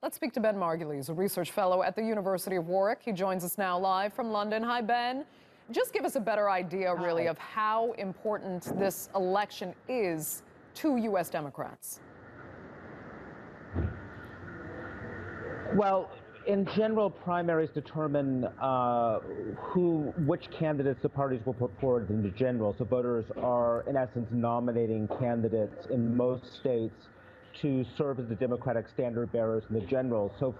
Let's speak to Ben Margulies, a research fellow at the University of Warwick. He joins us now live from London. Hi, Ben. Just give us a better idea, really, of how important this election is to U.S. Democrats. Well, in general, primaries determine which candidates the parties will put forward in the general. So voters are, in essence, nominating candidates in most states to serve as the Democratic standard bearers in the general. So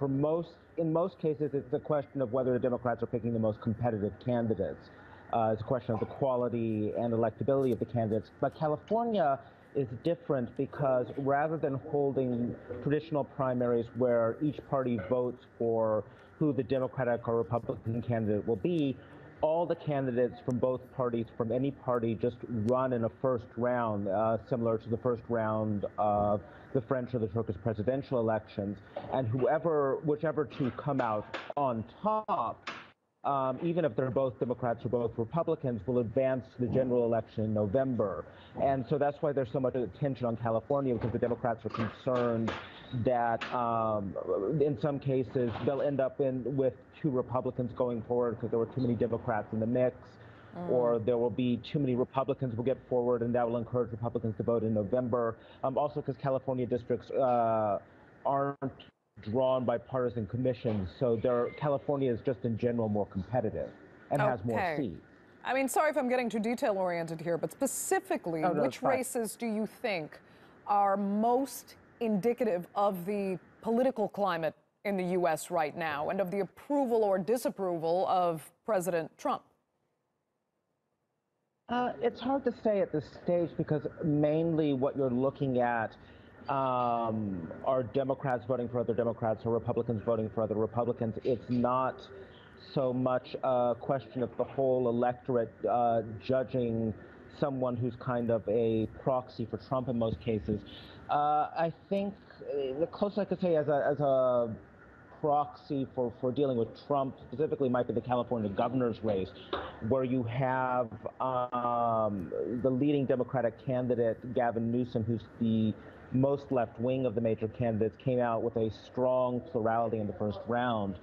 in most cases, it's a question of whether the Democrats are picking the most competitive candidates. It's a question of the quality and electability of the candidates. But California is different because rather than holding traditional primaries where each party votes for who the Democratic or Republican candidate will be, all the candidates from both parties, from any party, just run in a first round, similar to the first round of the French or the Turkish presidential elections. And whichever two come out on top, even if they're both Democrats or both Republicans, will advance to the general election in November. And so that's why there's so much attention on California, because the Democrats are concerned that in some cases they'll end up with two Republicans going forward because there were too many Democrats in the mix, or there will be too many Republicans will get forward, and that will encourage Republicans to vote in November. Also because California districts aren't drawn by partisan commissions, so California is just in general more competitive and has more seats. I mean, sorry if I'm getting too detail-oriented here, but specifically, which races do you think are most indicative of the political climate in the U.S. right now and of the approval or disapproval of President Trump? It's hard to say at this stage because mainly what you're looking at are Democrats voting for other Democrats or Republicans voting for other Republicans. It's not so much a question of the whole electorate judging someone who's kind of a proxy for Trump in most cases. I think the closest I could say as a proxy for dealing with Trump specifically might be the California governor's race, where you have the leading Democratic candidate, Gavin Newsom, who's the most left-wing of the major candidates, came out with a strong plurality in the first round.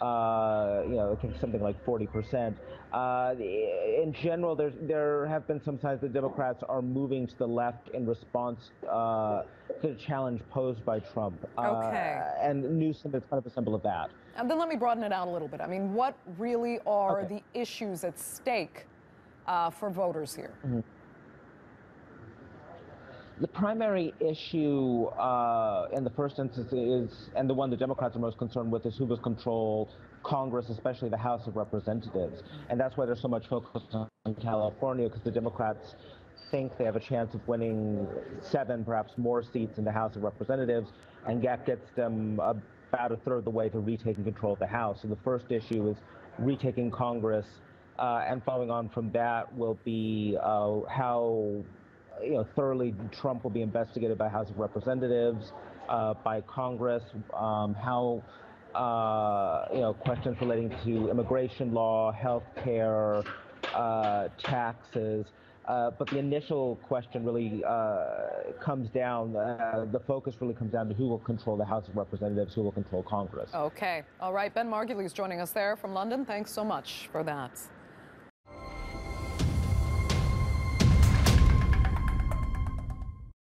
I think something like 40%. In general, there have been some signs that Democrats are moving to the left in response to the challenge posed by Trump. And Newsom is kind of a symbol of that. And then let me broaden it out a little bit. I mean, what really are the issues at stake for voters here? The primary issue in the first instance is, and the one the Democrats are most concerned with, is who will control Congress, especially the House of Representatives. And that's why there's so much focus on California, because the Democrats think they have a chance of winning 7, perhaps more seats in the House of Representatives, and that gets them about a third of the way to retaking control of the House. So the first issue is retaking Congress, and following on from that will be how thoroughly Trump will be investigated by House of Representatives, by Congress, how questions relating to immigration law, health care, taxes. But the initial question really comes down, the focus really comes down to who will control the House of Representatives, who will control Congress. Okay. All right. Ben Margulies joining us there from London. Thanks so much for that.